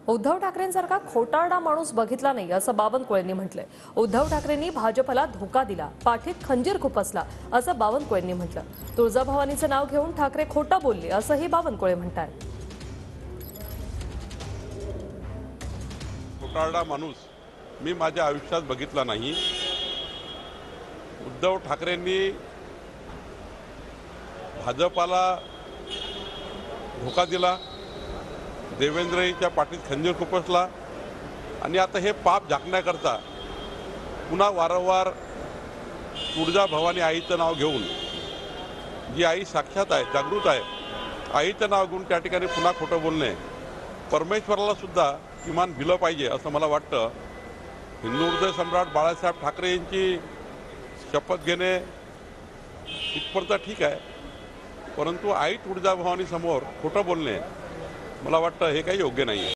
उद्धव ठाकरेंसारखा खोटारडा माणूस बघितला नाही असं बावनकुळेंनी म्हटलंय। उद्धव ठाकरेंनी भाजपला धोका दिला, पाठीत खंजीर खुपसला असं बावनकुळेंनी म्हटलं। तुळजाभवानीचं नाव घेऊन ठाकरे खोटा बोलले असंही बावनकुळे म्हणतात। खोटारडा माणूस मी माझ्या आयुष्यात बघितला नाही। उद्धव ठाकरेंनी भाजपाला धोका दिला, देवेंद्रजीच्या पाठीत खंजीर खुपसला आणि आता हे पाप झाकण्याकरता पुन्हा वारंवार तुळजाभवानी आईचं नाव घेऊन, जी आई साक्षात आहे, जागृत आहे, आईचं नाव घेऊन त्या ठिकाणी पुन्हा खोटं बोलणे परमेश्वराला सुद्धा किमान भिलं पाहिजे असं मला वाटतं। हिंदू हृदय सम्राट बाळासाहेब ठाकरे यांची शपथ घेणे इथपर्यंत ठीक आहे, परंतु आई तुळजाभवानी समोर खोटं बोलणे मला वाटतं हे काही योग्य नाही आहे।